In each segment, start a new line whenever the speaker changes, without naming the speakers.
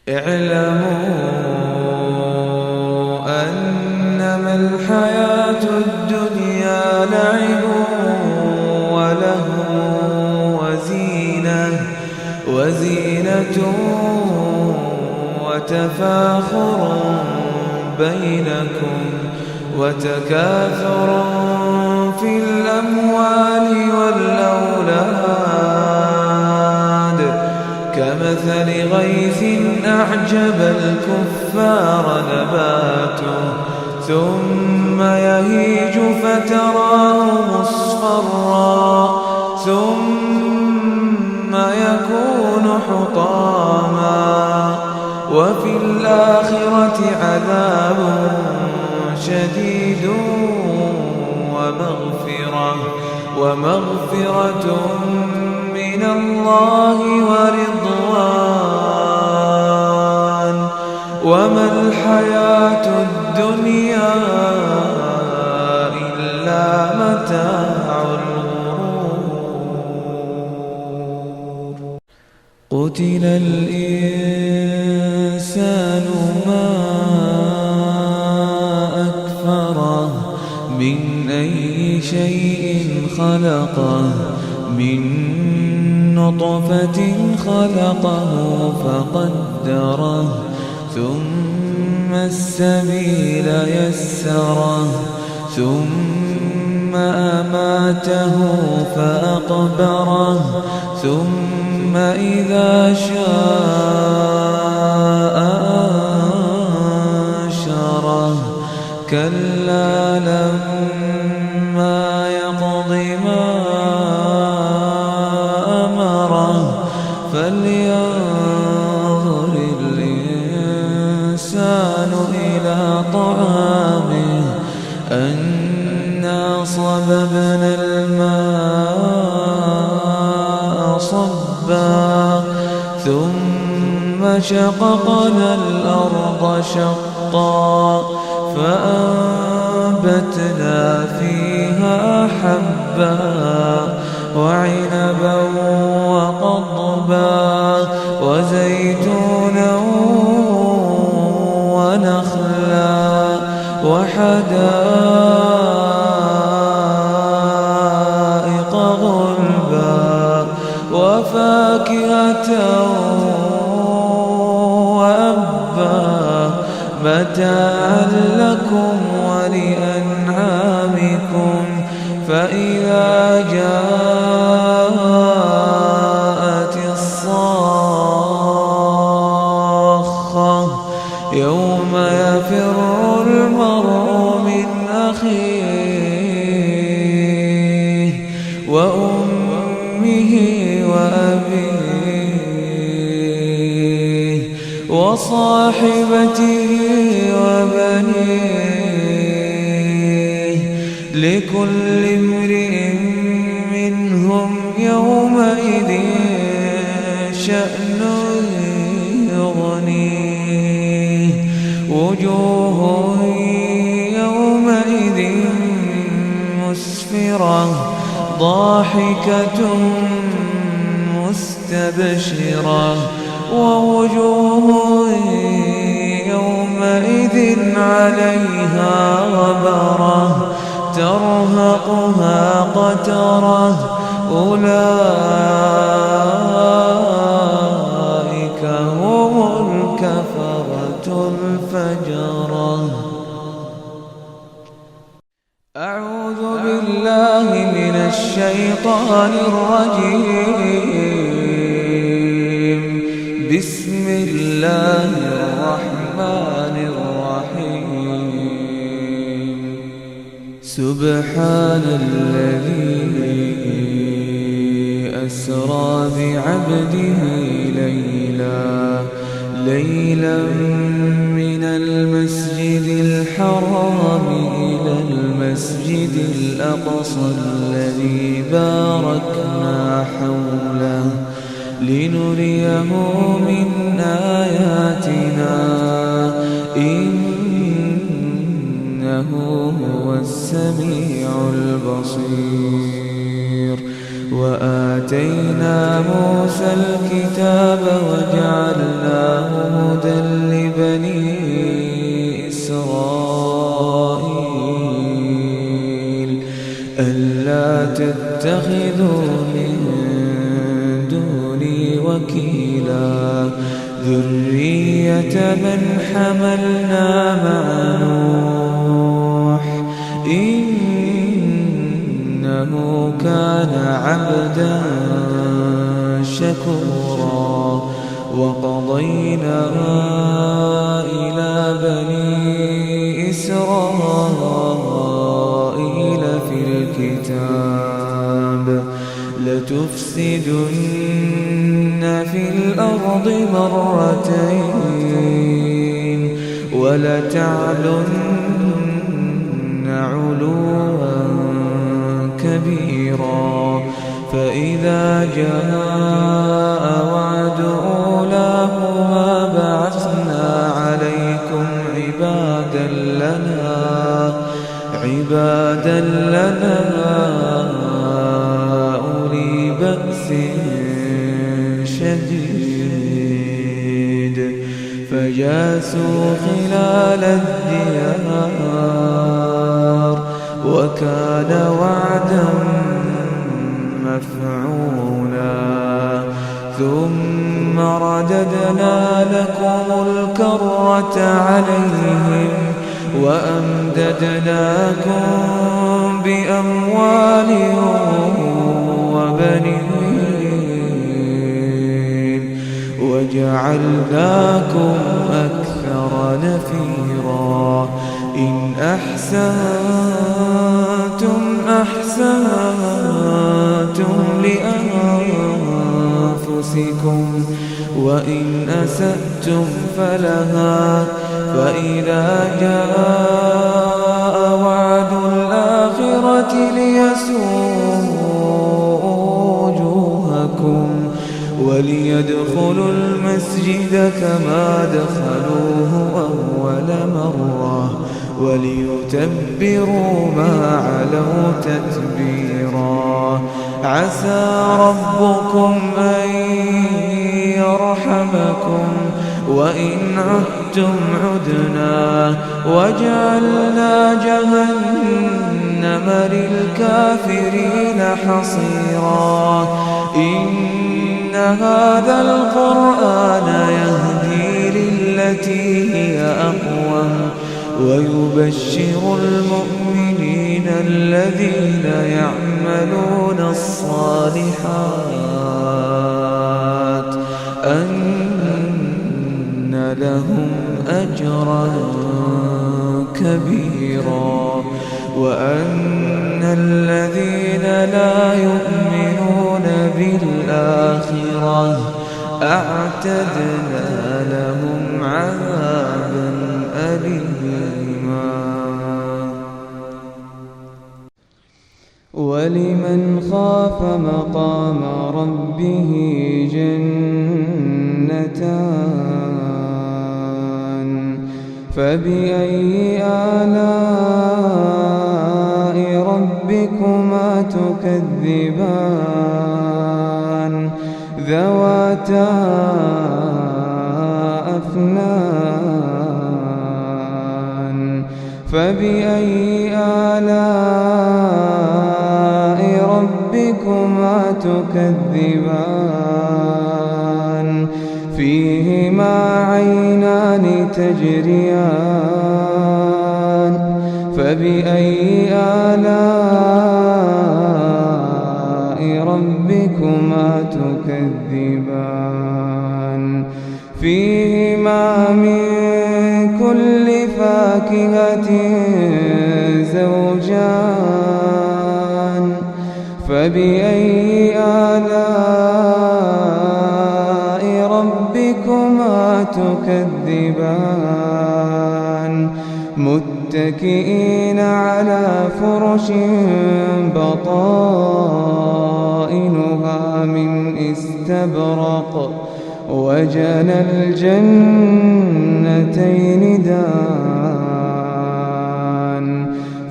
اعلموا أنما الحياة الدنيا لعب ولهو وزينة وتفاخر بينكم وتكاثر في الأموال والأولاد كمثل غيث أعجب الكفار نباته ثم يهيج فتراه مصفرا ثم يكون حطاما وفي الآخرة عذاب شديد ومغفرة من الله ورضوان وما الحياة الدنيا إلا متاع الغرور. قتل الإنسان ما أكفره من أي شيء خلقه من نطفة خلقه فقدره ثم السبيل يسره ثم أماته فأقبره ثم إذا شاء أنشره كلا لما يقض ما أمره فلينظر الإنسان إلى طعامه أنا صببنا الماء صبا ثم شققنا الأرض شقا فأنبتنا فيها حبا وعنبا وقضبا وزيتونا ونخلا وحدائق غلبا وفاكهة وأبا متاعا لكم ولأنعامكم فإذا جاءت الصاخة يوم يفر المرء من أخيه وأمه وأبيه وصاحبته وبنيه لكل امرئ منهم يومئذ شأن يغنيه وجوه يومئذ مسفرة ضاحكة مستبشرة ووجوه يومئذ عليها غبرة ترهقها قترة أولئك هم الكفرة الفجرة. أعوذ بالله من الشيطان الرجيم. بسم الله الرحمن الرحيم. سبحان الذي أسرى بعبده ليلا من المسجد الحرام إلى المسجد الأقصى الذي باركنا حوله لنريه من آياتنا إنه هو السميع البصير. وآتينا موسى الكتاب وجعلناه هدى تتخذوا من دوني وكيلا ذرية من حملنا مع نوح إنه كان عبدا شكورا وقضينا إلى بني إسرائيل في الكتاب لتفسدن في الأرض مرتين ولتعلن علوا كبيرا فإذا جاء وعد أولاهما بعثنا عليكم عبادا لنا أولي بأس شديد فجاسوا خلال الديار وكان وعدا مفعولا ثم رددنا لكم الكرة عليهم وأمددناكم بأموال وبنين وجعلناكم أكثر نفيرا إن أحسنتم أحسنتم لأنفسكم وإن أسأتم فلها فإذا جاء وعد الآخرة ليسوءوا وجوهكم وليدخلوا المسجد كما دخلوه أول مرة وليتبروا ما علوا تتبيرا عسى ربكم أن يرحمكم وإن عدتم عدنا وجعلنا جهنم للكافرين حصيرا إن هذا القرآن يهدي للتي هي أقوم ويبشر المؤمنين الذين يعملون الصالحات أن لهم أجرا كبيرا وأن الذين لا يؤمنون بالآخرة أعتدنا لهم عذابا أليما ولمن خاف مقام ربه جنتان فبأي آلاء ربكما تكذبان ذواتا أفنان فبأي آلاء ربكما تكذبان فيهما عينان تجريان فبأي آلاء ربكما تكذبان فيهما من كل فاكهة زوجان فبأي آلاء ربكما تكذبان متكئين على فرش بطائنها من استبرق وجنى الجنتين دان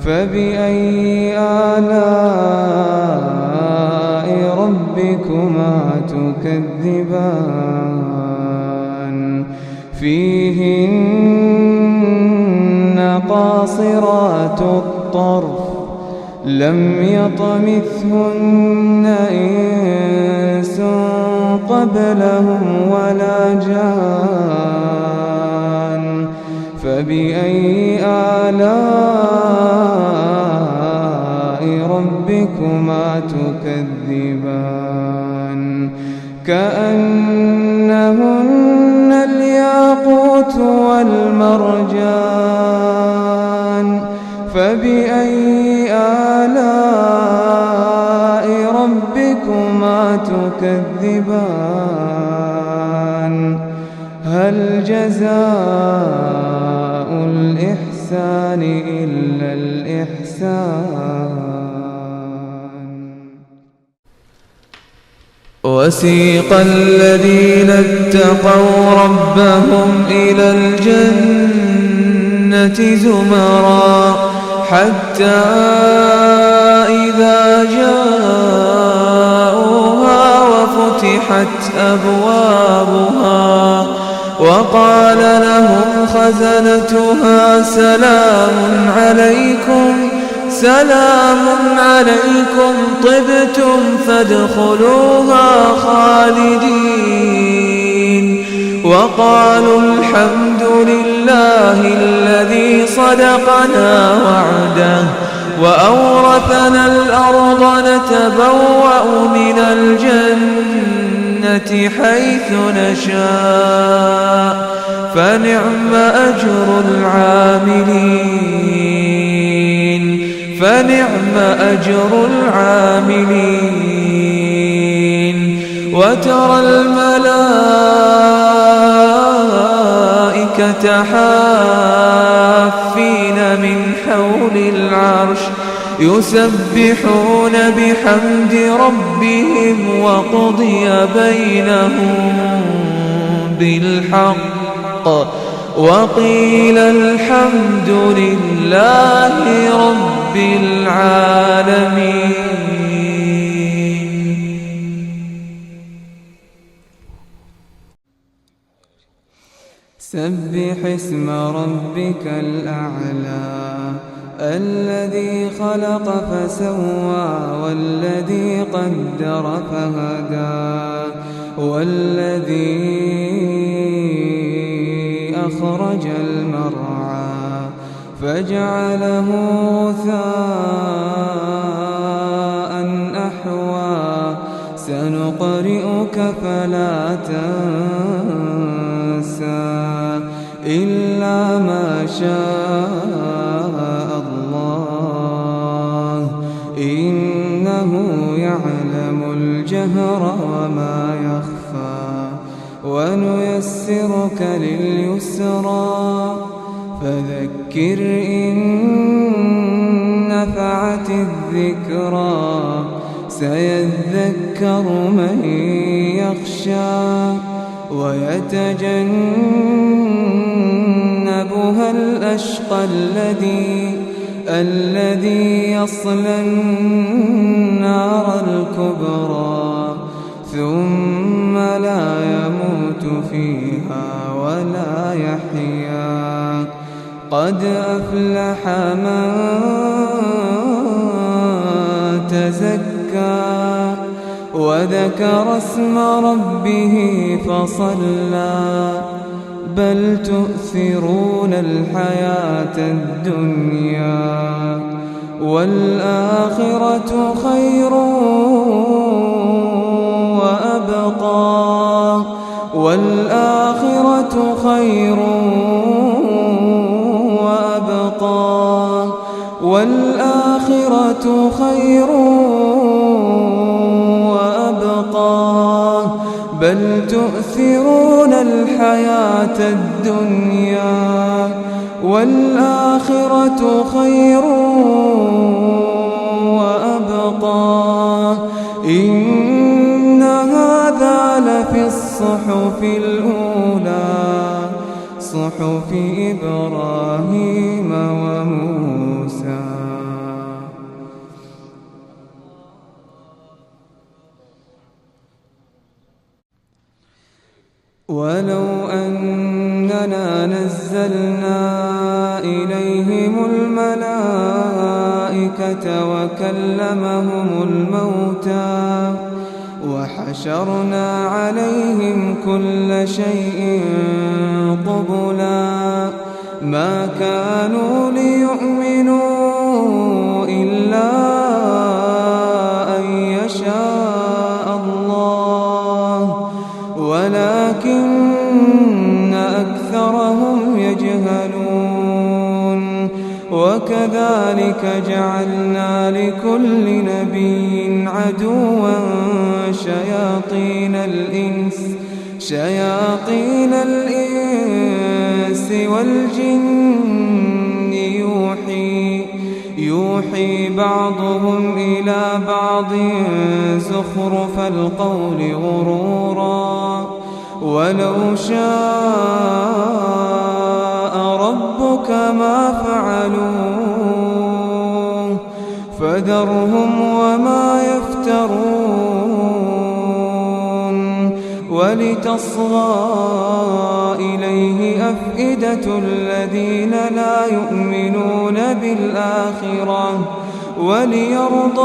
فبأي آلاء ربكما تكذبان فيهن قاصرات الطرف لم يطمثهن إنس قبلهم ولا جان فبأي آلاء ربكما تكذبان كأنهن الياقوت والمرجان فبأي آلاء ربكما تكذبان هل جزاء الإحسان إلا الإحسان وسيق الذين اتقوا ربهم إلى الجنة زمرا حتى إذا جاءوها وفتحت أبوابها وقال لهم خزنتها سلام عليكم طبتم فادخلوها خالدين وقالوا الحمد لله الذي صدقنا وعده وأورثنا الأرض نتبوأ من الجنة حيث نشاء فنعم أجر العاملين وترى الملائكة حافين من حول العرش يسبحون بحمد ربهم وقضي بينهم بالحق وقيل الحمد لله رب العالمين سبح اسم ربك الأعلى الذي خلق فسوى والذي قدر فهدى والذي أخرج المرعى فجعله غثاء أحوى سنقرئك فلا تنسى إلا ما شاء الله إنه يعلم الجهر وما يخفى ونيسرك لليسرى فذكر إن نفعت الذكرى سيذكر من يخشى ويتجنبها الأشقى الذي يصلى النار الكبرى ثم لا يموت فيها ولا يحيا قد أفلح من تزكى وذكر اسم ربه فصلى بل تؤثرون الحياة الدنيا والآخرة خير وأبقى والآخرة خير وأبقى والآخرة خير وأبقى بل تؤثرون الحياة الدنيا والآخرة خير وأبقى إن هذا لفي الصحف الأولى صحف إبراهيم وموسى ولو أننا نزلنا إليهم الملائكة الملائكة وكلمهم الموتى وحشرنا عليهم كل شيء قبلا ما كانوا ليؤمنوا إلا أن يشاء الله ولكن أكثرهم يجهلون وكذلك جعلنا لكل نبي عدوا شياطين الإنس والجن يوحي بعضهم إلى بعض زخرف القول غرورا ولو شاء ربك ما فعلوه فذرهم وما يفترون ولتصغى إليه أفئدة الذين لا يؤمنون بالآخرة وليرضوه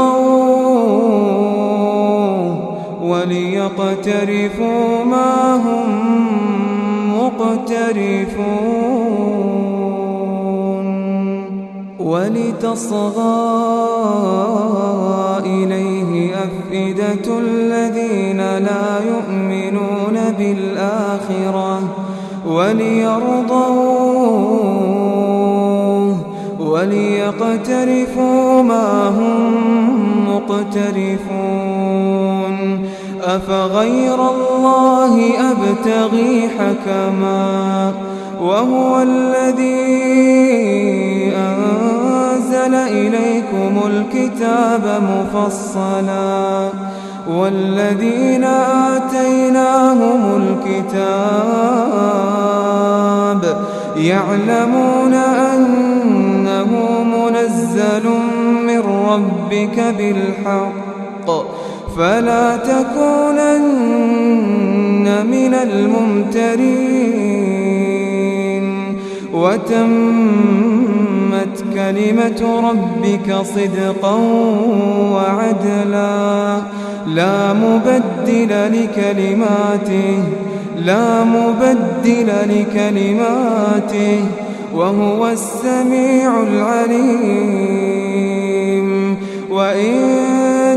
وليقترفوا ما هم مقترفون ولتصغى إليه أفئدة الذين لا يؤمنون بالآخرة وليرضوه وليقترفوا ما هم مقترفون أفغير الله أبتغي حكما وهو الذي أنزل إليكم الكتاب مفصلا والذين آتيناهم الكتاب يعلمون أنه منزل من ربك بالحق فلا تكونن من الممترين وتمت كلمة ربك صدقا وعدلا لا مبدل لكلماته وهو السميع العليم وإن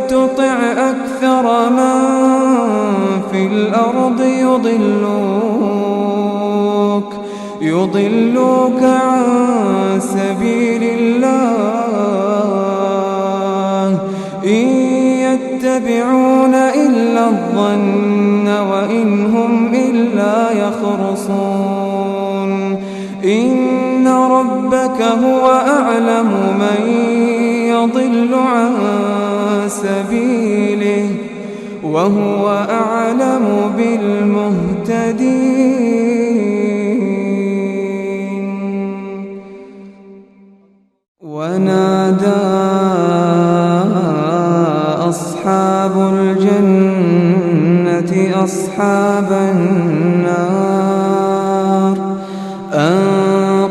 تطع أكثر من في الأرض يضلوك عن سبيل الله إن يتبعون إلا الظن وإن هم إلا يخرصون إن ربك هو أعلم من يضل عن سبيله وهو أعلم بالمهتدين ونادى أصحاب الجنة أصحاب النار أن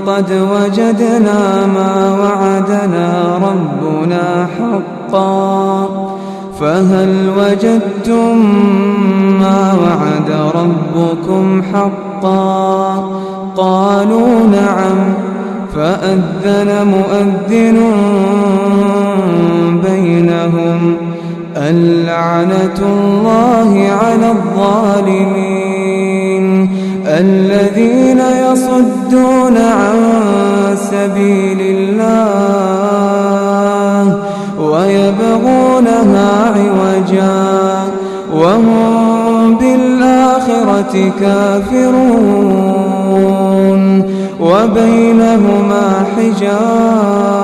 قد وجدنا ما وعدنا ربنا حقا فهل وجدتم ما وعد ربكم حقا قالوا نعم فأذن مؤذن بينهم اللعنة الله على الظالمين الذين يصدون عن سبيل الله ويبغونها عوجا وهم بالآخرة كافرون وبينهما حجاب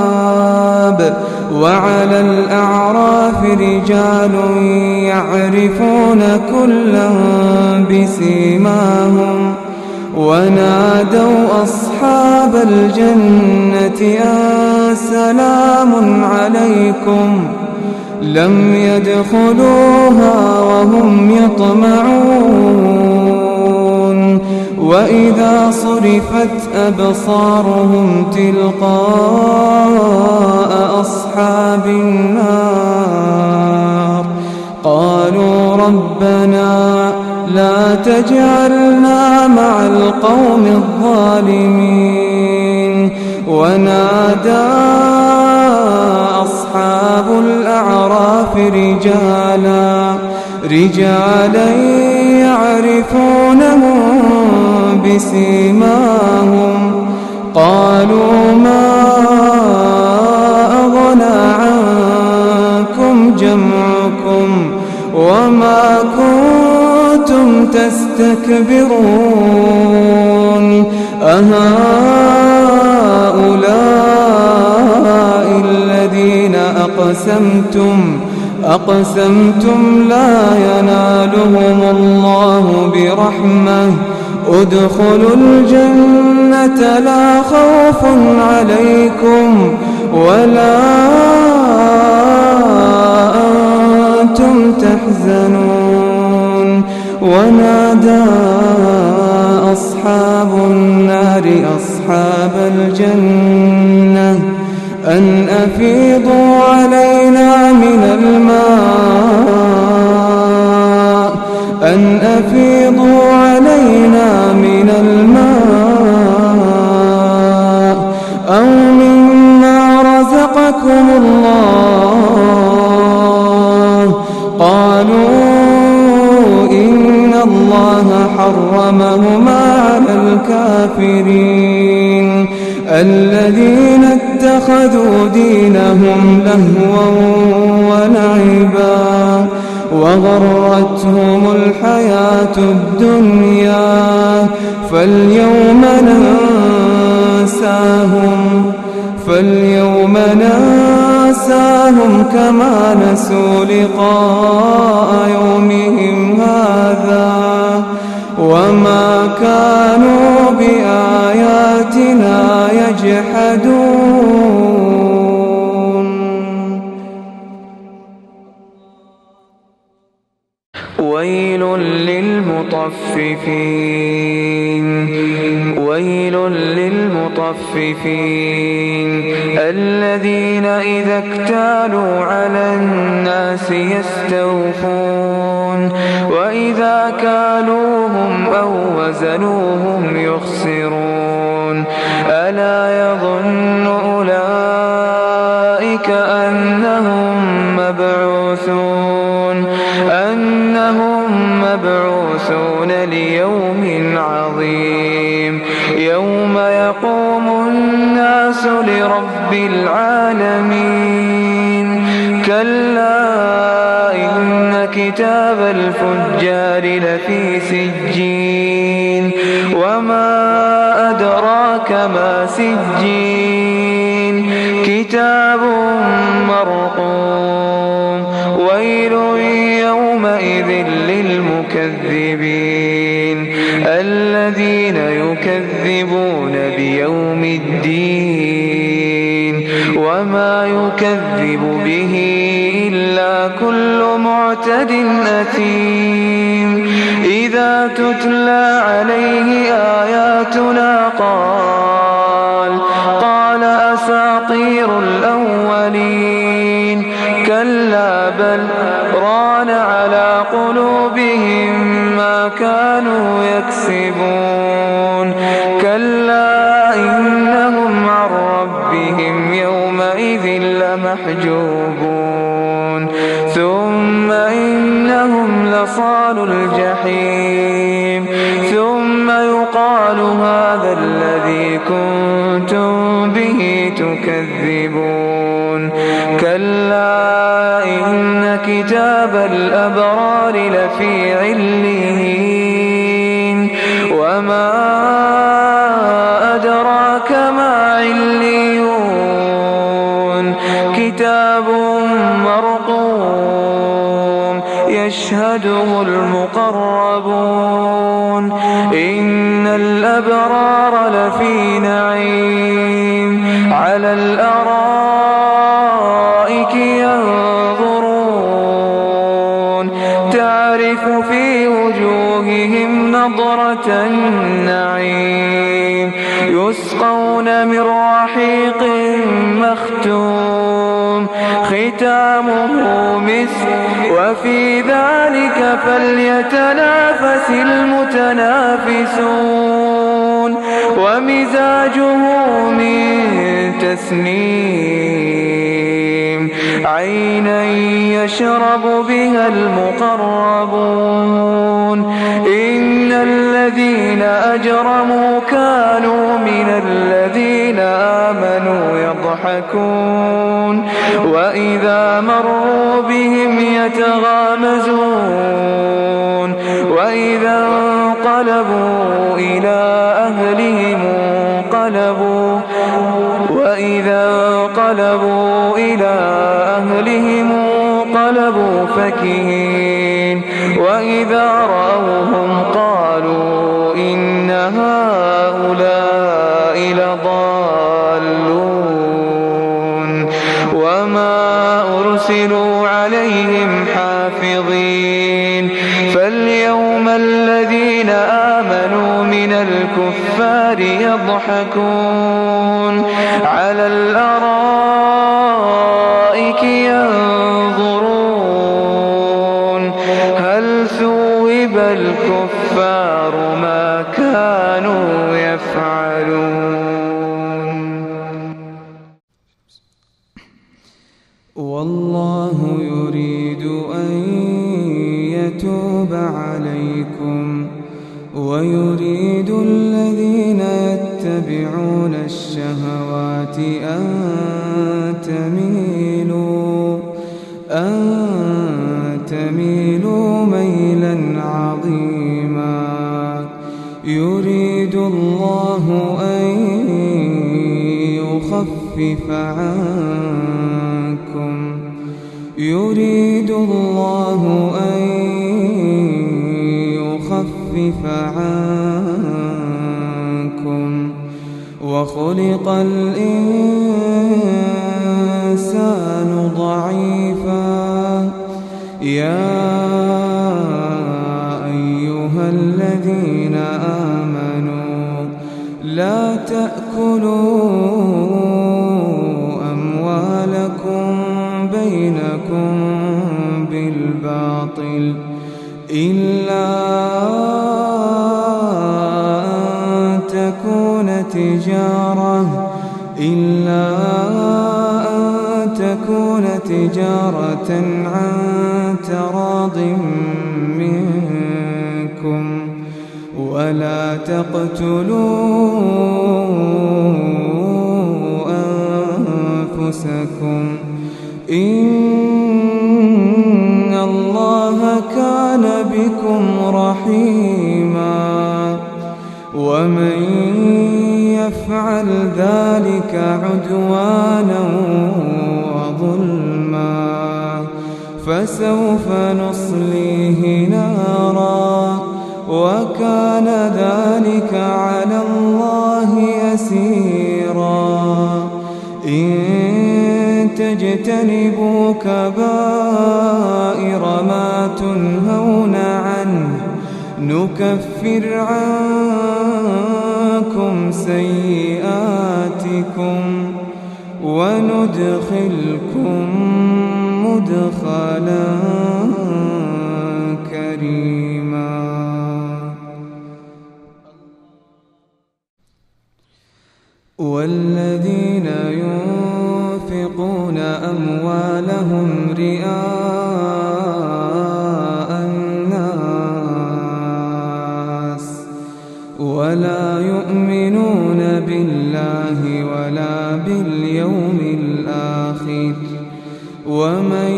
وعلى الأعراف رجال يعرفون كلا بسيماهم ونادوا أصحاب الجنة أن سلام عليكم لم يدخلوها وهم يطمعون وإذا صرفت أبصارهم تلقاء أصحاب النار قالوا ربنا لا تجعلنا مع القوم الظالمين. ونادى أصحاب الأعراف رجالا يعرفونهم بسيماهم قالوا ما أغنى عنكم جمعكم وما كنتم تستكبرون أهؤلاء الذين أقسمتم لا ينالهم الله برحمة ادخلوا الجنة لا خوف عليكم ولا أنتم تحزنون. ونادى أصحاب النار أصحاب الجنة أن أفيضوا علينا من الماء أو مما رزقكم الله قالوا إن الله حرمهما على الكافرين الذين اتخذوا دينهم لهوا ولعبا وغرتهم الحياة الدنيا فاليوم ننساهم كما نسوا لقاء يومهم هذا وما كانوا بآياتنا يجحدون. ويل للمطففين الذين إذا اكتالوا على الناس يستوفون وإذا كالوهم أو وزنوهم يخسرون. ألا يظن أولئك أنهم مبعوثون ليوم عظيم يوم يقوم الناس لرب العالمين. كلا إن كتاب الفجار لفي سجين وما أدراك ما سجين كتاب مرقوم. ويل يومئذ للمكذبين الذين يكذبون بيوم الدين وما يكذب به إلا كل معتد أثيم. إذا تتلى عليه آياتنا قال أساطير الأولين كلا بل ران على قلوبهم ما كانوا يكسبون. كلا إنهم عن ربهم يومئذ لمحجوبون ثم إنهم لصالوا الجحيم ثم يقال هذا الذي كنتم به تكذبون. كلا إن كتاب الأبرار لفي عليين وما أدراك ما عليون كتاب مرقوم يشهده المقربون. إن الأبرار لفي نعيم على الأرائك ينظرون تعرف في وجوههم نضرة يسقون من رحيق مختوم ختامه مسك وفي ذلك فليتنافس المتنافسون ومزاجه من تسنيم عينا يشرب بها المقربون إن الذين أجرموا كانوا من الذين آمنوا يضحكون وإذا مروا بهم يتغامزون وإذا انقلبوا إلى أهلهم انقلبوا فكهين وإذا رأوهم قالوا إن هؤلاء لضالون وما أرسلوا عليهم حافظين فاليوم الذين آمنوا من الكفار يضحكون على الأرائك ينظرون هل ثوب الكفار ما كانوا يفعلون
والله يريد أن يتوب عليكم ويريد الذين يتبعون الشهوات أن تميلوا ميلا عظيما يريد الله أن يخفف عنكم وخلق الإنسان ضعيفا يا أيها الذين آمنوا لا تأكلوا أموالكم بينكم بالباطل إلا أن تكون تجارة عن تراض منكم ولا تقتلوا أنفسكم إن الله كان بكم رحيما ومن يفعل ذلك عدوانا وظلما فسوف نصليه نارا وكان ذلك على الله يسيرا إن تجتنبوا كبائر ما تنهون عنه نكفر عنكم سيئاتكم وندخلكم مدخلا كريما والذين ينفقون أموالهم رئاء الناس ولا يؤمنون بالله ولا باليوم الآخر ومن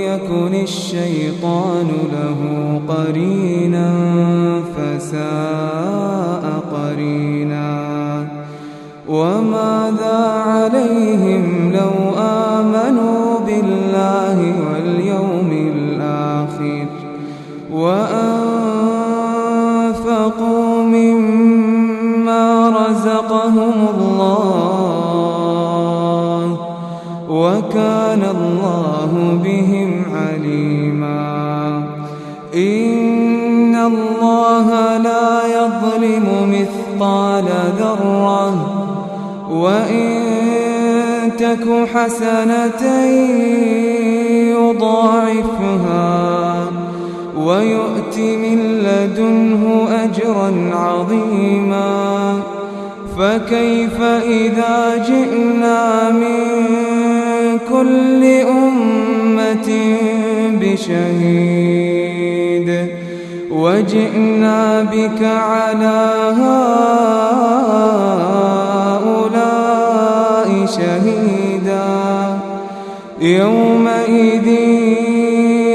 يكن الشيطان له قرينا فساء قرينا وماذا عليهم لو آمنوا بالله واليوم الآخر وأنفقوا مما رزقهم الله وكان الله بهم عليما إن الله لا يظلم مثقال ذرة وإن تك حسنة يضاعفها ويؤت من لدنه أجرا عظيما. فكيف إذا جئنا من كل أمة بشهيد وجئنا بك على هؤلاء شهيدا. يومئذ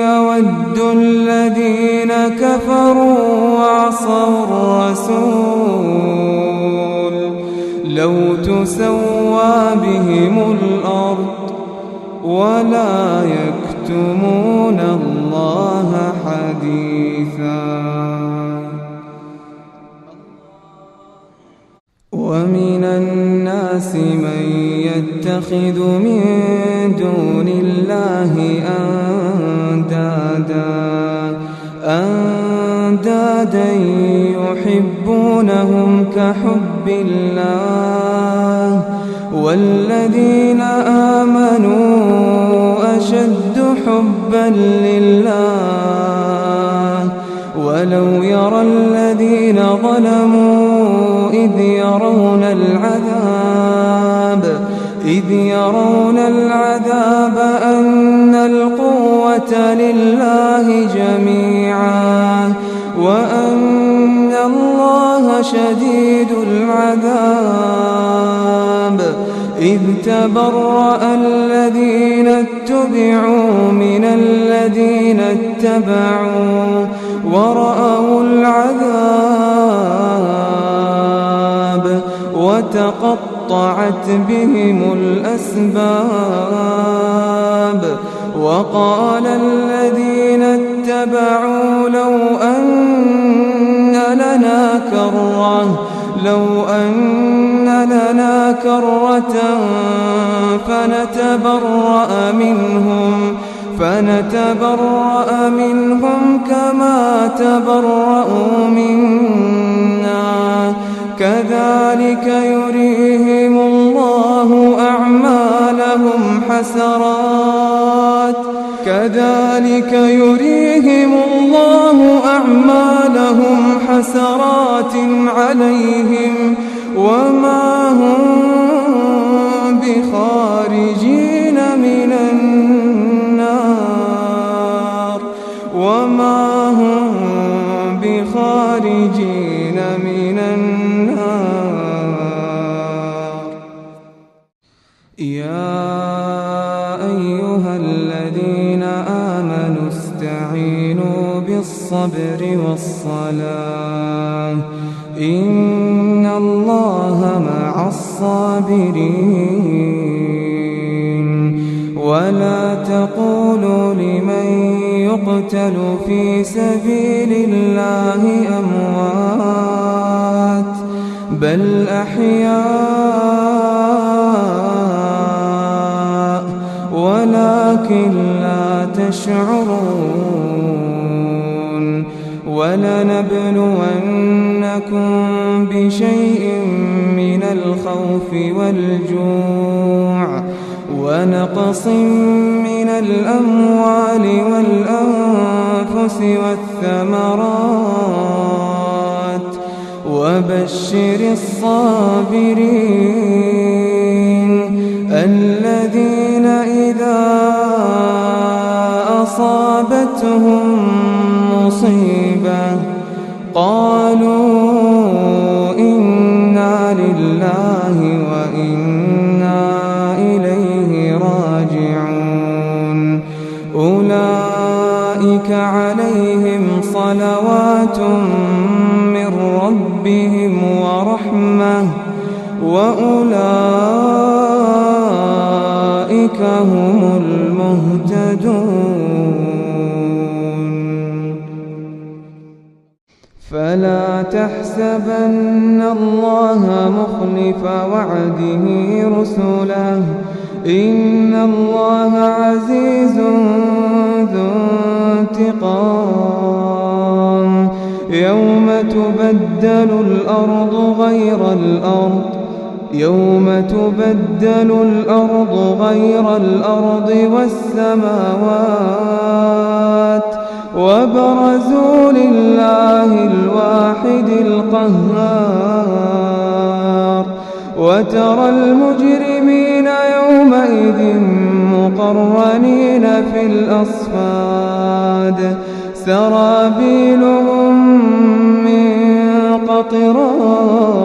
يود الذين كفروا وعصوا الرسول لو تسوى بهم الأرض ولا يكتمون الله حديثا. ومن الناس من يتخذ من دون الله أندادا يحبونهم كحب الله والذين آمنوا أشد حبا لله. ولو يرى الذين ظلموا إذ يرون العذاب أن القوة لله جميعا وأن الله شديد العذاب. إذ تبرأ الذين اتبعوا من الذين اتبعوا ورأوا العذاب وتقطعت بهم الأسباب. وقال الذين اتبعوا لو أن لنا كرة فنتبرأ منهم كما تبرأوا منا كذلك يريهم الله أعمالهم حسرات عليهم وما هم بخارجين من النار يا أيها الذين آمنوا استعينوا بالصبر والصلاة إن الله مع الصابرين. ولا تقولوا لمن يقتل في سبيل الله أموات بل أحياء ولكن لا تشعرون. ولنبلونكم بشيء من الخوف والجوع ونقص من الأموال والأنفس والثمرات وبشر الصابرين الذين إذا أصابتهم مصيبة قالوا إنا لله وإنا إليه راجعون. أولئك عليهم صلوات من ربهم ورحمة وأولئك هم المهتدون. فلا تحسبن الله مخلف وعده رسله إن الله عزيز ذو انتقام. يوم تبدل الأرض غير الأرض يوم تبدل الأرض غير الأرض والسماوات وبرزوا لله الواحد القهار وترى المجرمين يومئذ مقرنين في الأصفاد سرابيلهم من قطران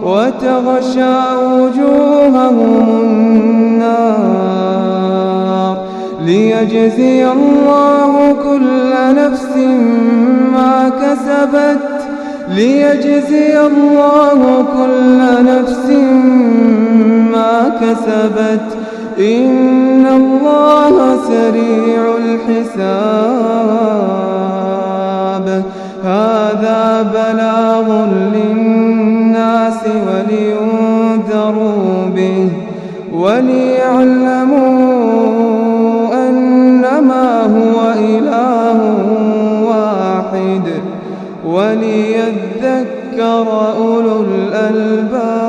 وتغشى وجوههم النار ليجزي الله كل نفس ما كسبت إن الله سريع الحساب هذا بلاغ للناس ولينذروا به وليعلموا أنما هو إله واحد وليذكر أولو الألباب.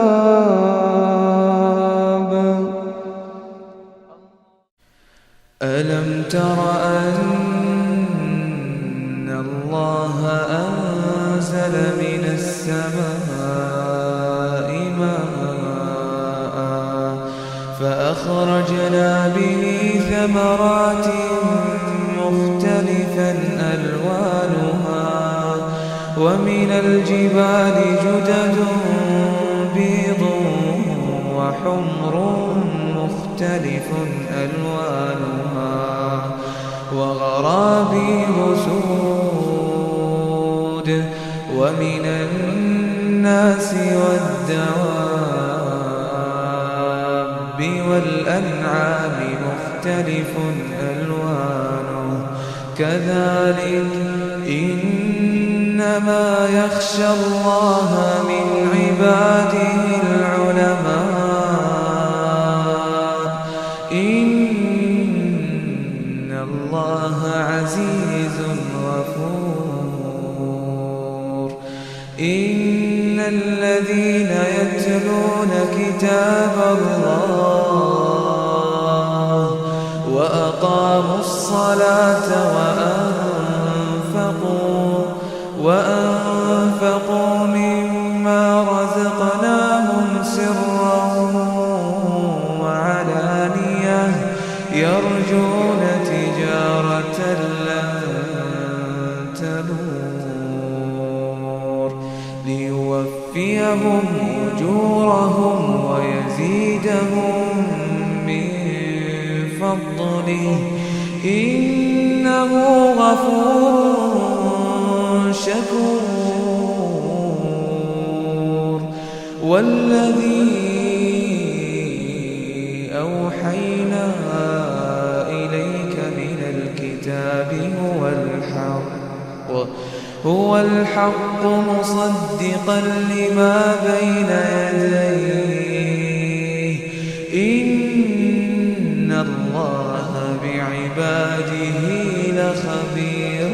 ألم تر أن الله أنزل من السماء ماء فأخرجنا به ثمرات مختلفا ألوانها ومن الجبال جدد بيض وحمر مختلف ألوانها وغرابيب سود ومن الناس والدواب والأنعام مختلف ألوانه كذلك إنما يخشى الله من عباده العلماء إن الله عزيز غفور إن الذين يتلون كتاب الله وأقاموا الصلاة وأنفقوا مما رزقناهم سرا وعلانية يرجون تجارة لن تبور ليوفيهم أجورهم ويزيدهم من فضله إنه غفور شكور والذي أوحينا إليك من الكتاب هو الحق مصدقا لما بين يديه إن الله بعباده لخبير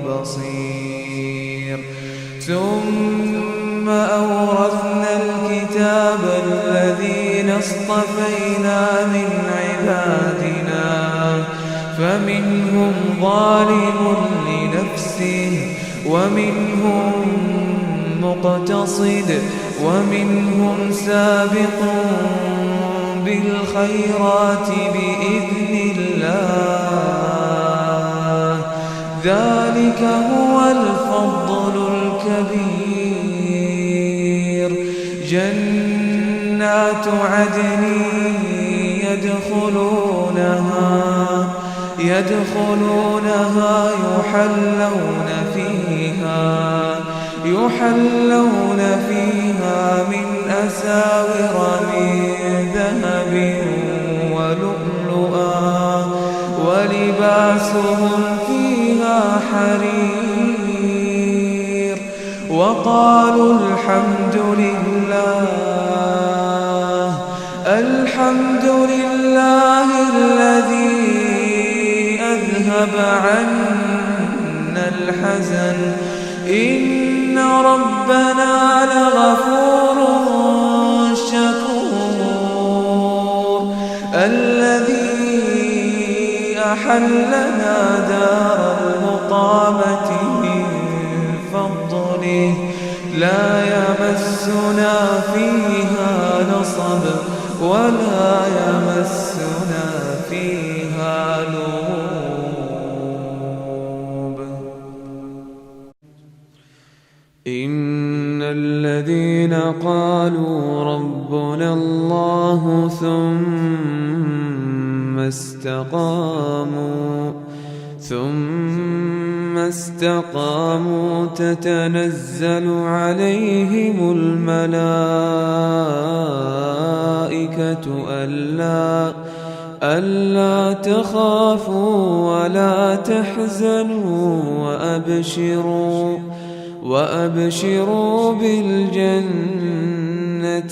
بصير ثم أورثنا الكتاب الذين اصطفينا من عبادنا فمنهم ظالم لنفسه ومنهم مقتصد ومنهم سابق بالخيرات بإذن الله ذلك هو الفضل الكبير جنات عدن يدخلونها يحلون فيها من أساور من ذهب ولؤلؤا ولباسهم فيها حرير وقالوا الحمد لله الذي أذهب عنا الحزن إن ربنا لغفور أحلنا دار المقامة من فضله لا يمسنا فيها نصب ولا يمسنا فيها لغوب. إن الذين قالوا ربنا الله ثم استقاموا تتنزل عليهم الملائكة ألا تخافوا ولا تحزنوا وأبشروا بالجنة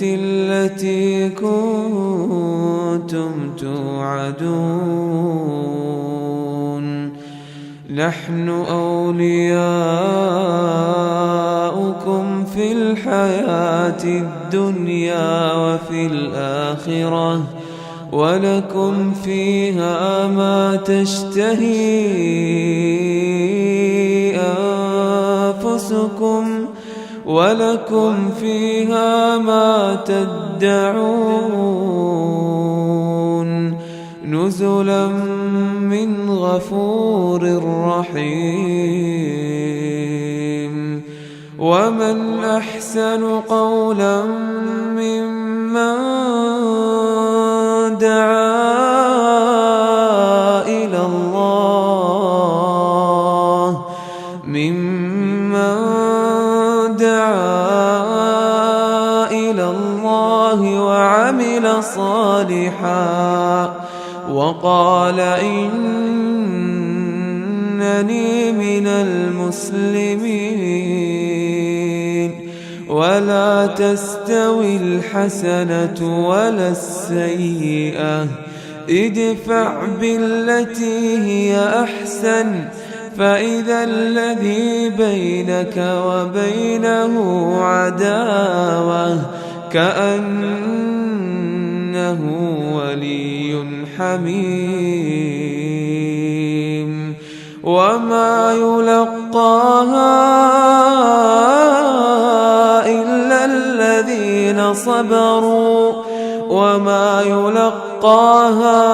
التي كنتم توعدون. نحن أولياؤكم في الحياة الدنيا وفي الآخرة ولكم فيها ما تشتهي أنفسكم ولكم فيها ما تدعون نزلا من غفور رحيم. ومن أحسن قولا ممن دعا إلى الله وعمل صالحا وقال إنني من المسلمين. ولا تستوي الحسنة ولا السيئة ادفع بالتي هي أحسن فإذا الذي بينك وبينه عداوة كأنه ولي حميم. وما يلقاها إلا الذين صبروا وما يلقاها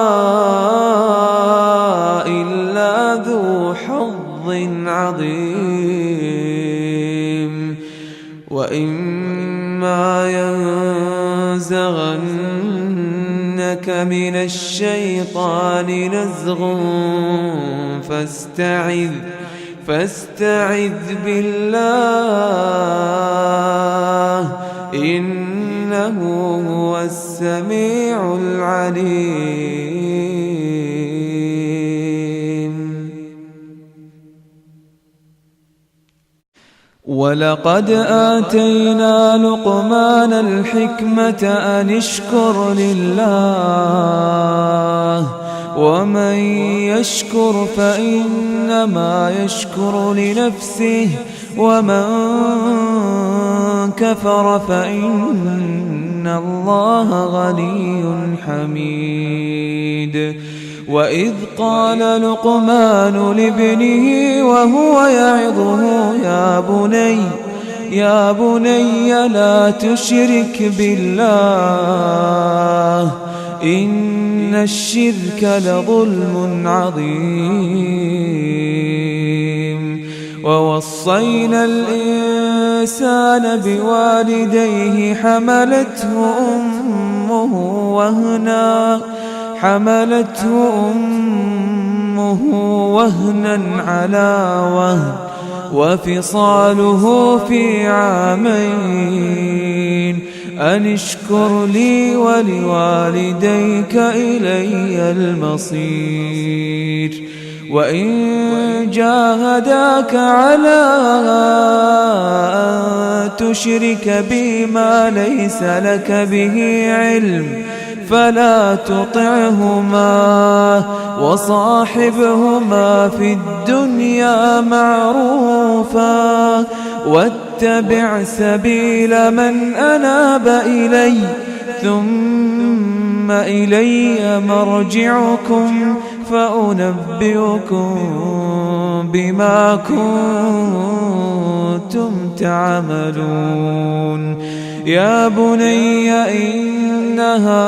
إلا ذو حظ عظيم. وإما ينزغنك من الشيطان نزغ فاستعذ بالله إنه هو السميع العليم. ولقد آتينا لقمان الحكمة أن اشكر لله ومن يشكر فإنما يشكر لنفسه ومن كفر فإن الله غني حميد. وإذ قال لقمان لابنه وهو يعظه يا بني لا تشرك بالله إن الشرك لظلم عظيم. ووصينا الإنسان بوالديه حملته أمه وهنا على وهن وفصاله في عامين أن اشكر لي ولوالديك إلي المصير. وإن جاهداك على أن تشرك بي ما ليس لك به علم فلا تطعهما وصاحبهما في الدنيا معروفا واتبع سبيل من أناب إلي ثم إلي مرجعكم فأنبئكم بما كنتم تعملون. يا بني إنها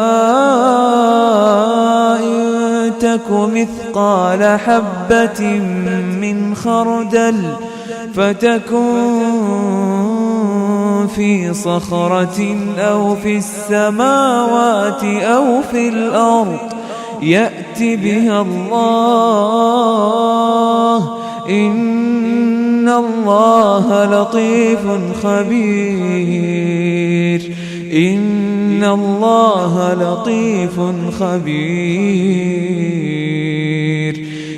إن تك مثقال حبة من خردل فتكن في صخرة أو في السماوات أو في الأرض يأت بها الله إن الله لطيف خبير. إن الله لطيف خبير.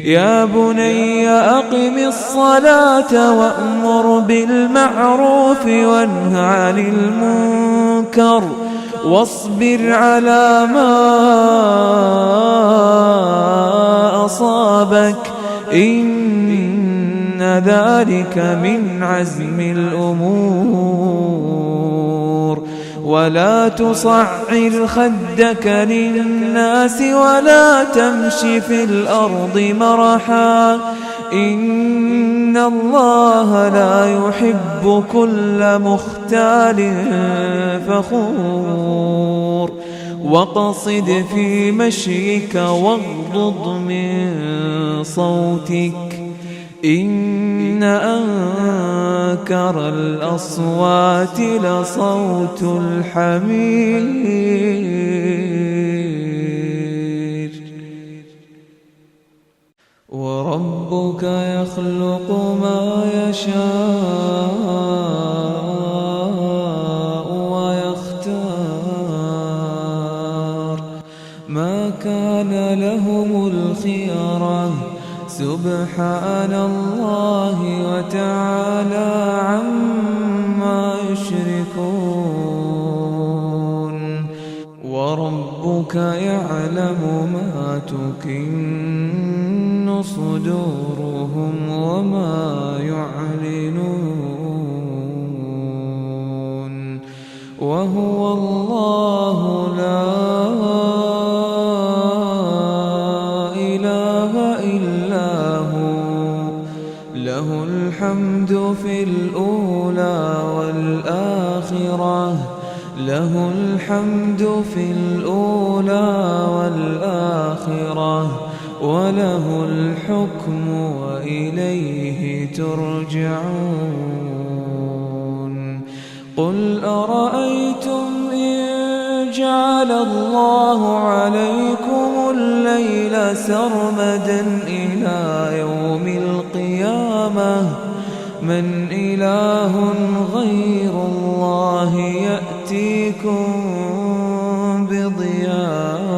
يا بني أقم الصلاة وأمر بالمعروف وانه عن المنكر واصبر على ما أصابك إن ذلك من عزم الأمور. ولا تصعر خدك للناس ولا تمش في الأرض مرحا إن الله لا يحب كل مختال فخور. واقصد في مشيك واغضض من صوتك إن أنكر الأصوات لصوت الحمير. وربك يخلق ما يشاء ويختار ما كان لهم الخيرة سبحان الله وتعالى عما يشركون. وربك يعلم ما تكن صدورهم وما يعلنون. وهو الله لا إله إلا هو له الحمد في الأولى والآخرة له الحمد في الأولى والآخرة وله الحكم وإليه ترجعون. قل أرأيتم إن جعل الله عليكم الليل سرمدا إلى يوم القيامة من إله غير الله يأتيكم بضياء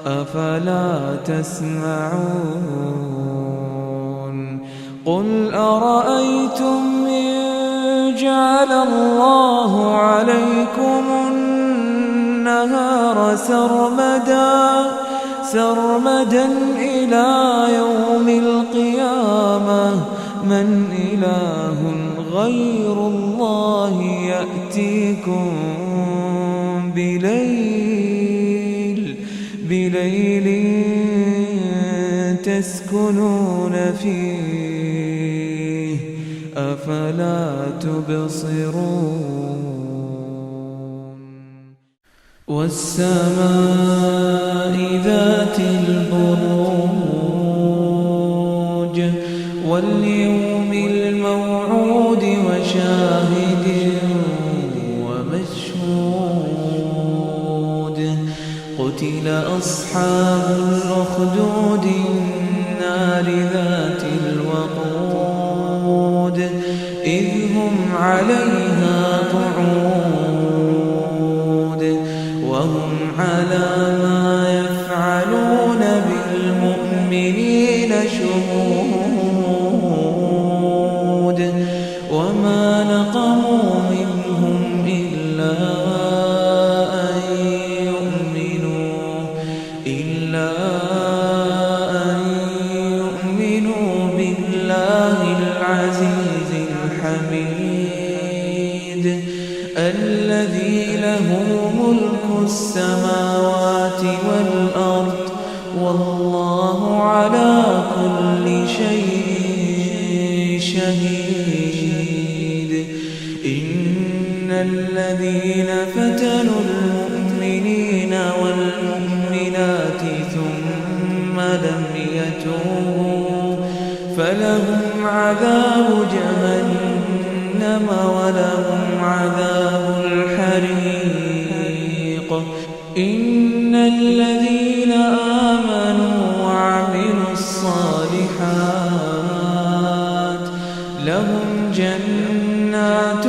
أفلا تسمعون. قل أرأيتم إن جعل الله عليكم النهار سرمدا إلى يوم القيامة من إله غير الله يأتيكم بليل تسكنون فيه أفلا تبصرون. والسماء ذات البروج واليوم الموعود وشاهد ومشهود. قتل أصحاب الأخدود النار ذات الوقود إذ هم عليها قعود وهم على ما يفعلون بالمؤمنين شهود. وما نقموا منهم إلا أن يؤمنوا بالله العزيز الحميد الذي له ملك السماوات والأرض والله على كل شيء شهيد. إن الذين فتنوا المؤمنين والمؤمنات ثم لم يتوبوا فلهم عذاب جهنم ولهم عذاب الحريق. إن الذين آمنوا وعملوا الصالحات لهم جنات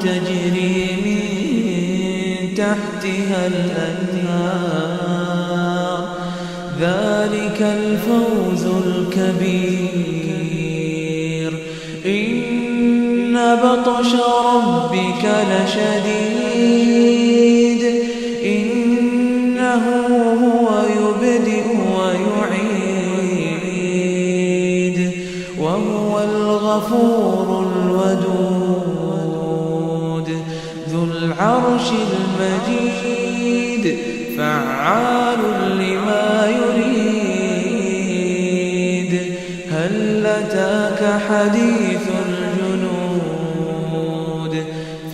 تجري من تحتها الأنهار ذلك الفوز الكبير. إن بطش ربك لشديد إنه هو يبدئ ويعيد وهو الغفور الودود ذو العرش المجيد فعال لما يريد. هل أتاك حديث الجنود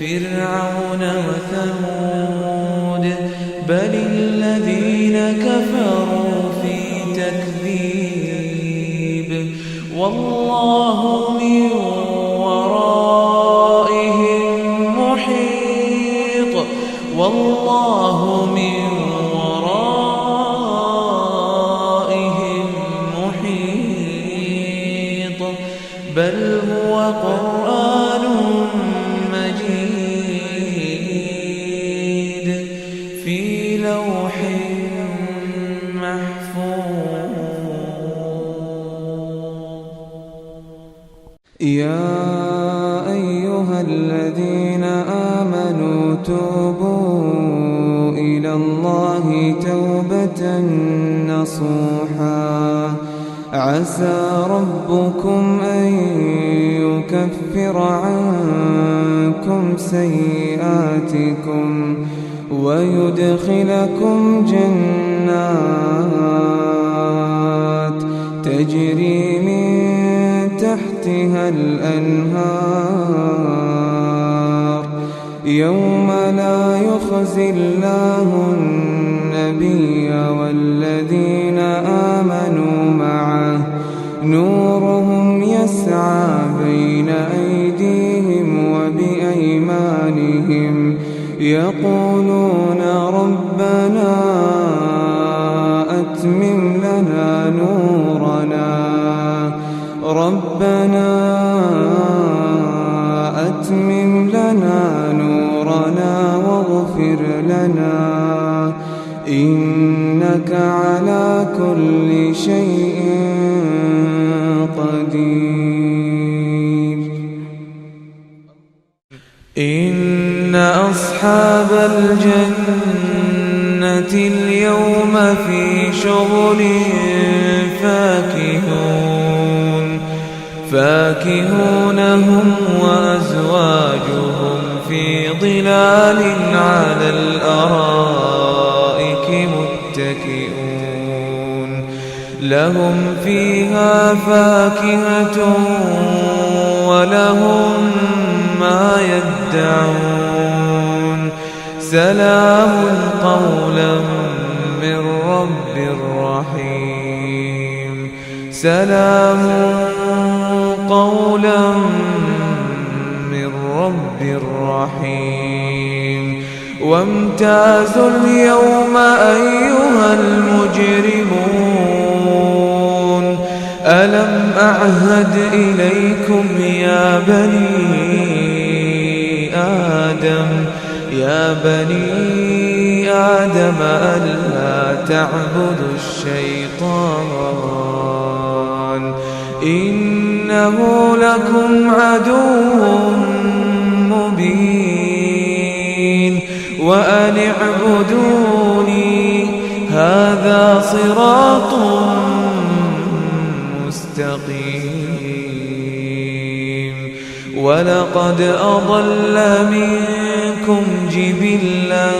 فرعون وثمود بل الذين كفروا في تكذيب والله من ورائهم محيط. والله من ورائهم محيط بل هو قرآن مجيد في لوح محفوظ.
يا أيها الذين آمنوا توبوا إلى الله توبة نصوحا عسى ربكم أن يكفر عنكم سيئاتكم ويدخلكم جنات تجري من تحتها الأنهار يوم لا يخزي الله النبي والذين آمنوا معه نورهم يسعى بين أيديهم وبأيمانهم يقولون ربنا أتمم لنا نورنا أتمم لنا نورنا واغفر لنا إنك على كل شيء قدير. إن أصحاب الجنة اليوم في شغل فاكهون هم وأزواجهم في ظلال على الأرائك متكئون لهم فيها فاكهة ولهم ما يدعون سلام قولا من رب رحيم. سلام قولا من رب رحيم. وامتازوا اليوم أيها المجرمون ألم أعهد إليكم يا بني آدم ألا تعبدوا الشيطان إنه لكم عدو مبين وأن اعبدوني هذا صراط مستقيم. ولقد أضل منكم جبلا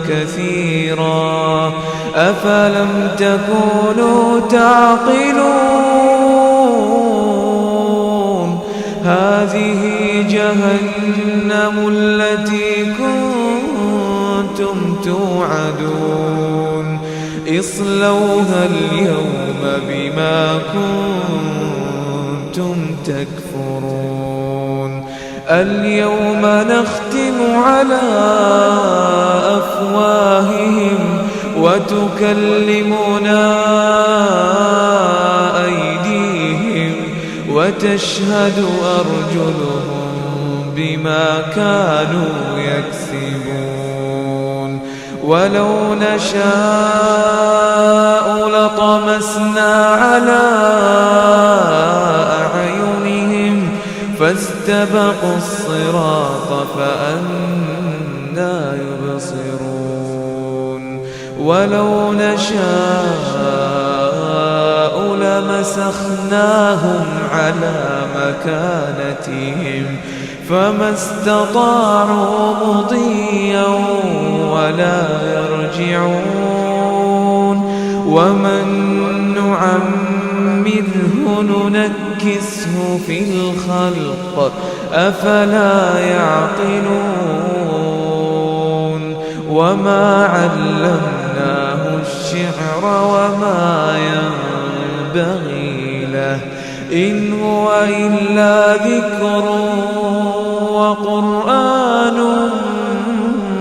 كثيرا أفلم تكونوا تعقلون هذه جهنم التي كنتم توعدون اصلوها اليوم بما كنتم تكفرون اليوم نختم على أفواههم وتكلمنا أيديهم وتشهد أرجلهم بما كانوا يكسبون ولو نشاء لطمسنا على أعينهم فاستبقوا الصراط فأنى يبصرون ولو نشاء لمسخناهم على مكانتهم فما استطاعوا مضيا ولا يرجعون ومن نعمره ننكسه في الخلق أفلا يعقلون وما علمناه الشعر وما ينبغي له إن هو إلا ذكر وقرآن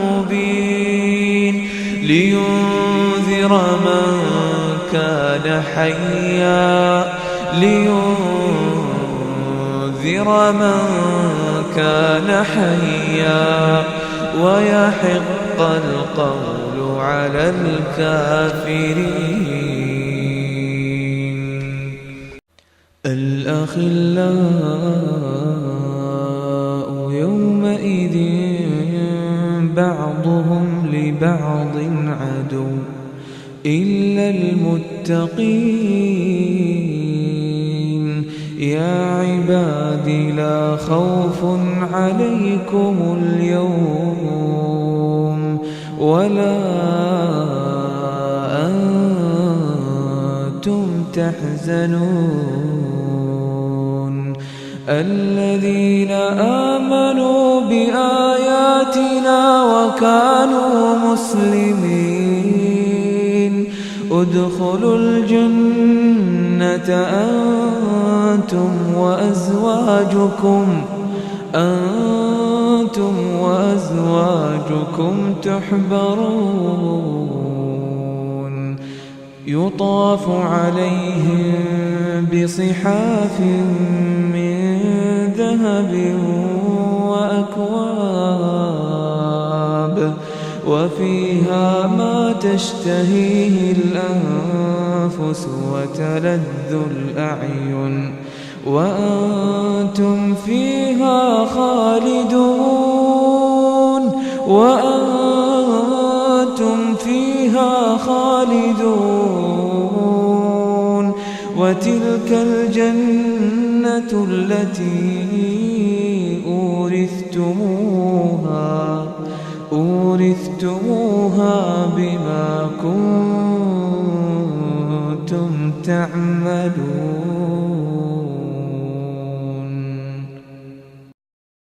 مبين لينذر من كان حيا ويحق القول على الكافرين الأخلاء يومئذ بعضهم لبعض عدو إلا المتقين يا عبادي لا خوف عليكم اليوم ولا أنتم تحزنون الذين آمنوا بآياتنا وكانوا مسلمين ادخلوا الجنة أنتم وأزواجكم تحبرون يطاف عليهم بصحاف من ذهب وأكواب وفيها ما تشتهيه الأنفس وتلذ الأعين وأنتم فيها خالدون وتلك الجنة التي أورثتموها بما كنتم تعملون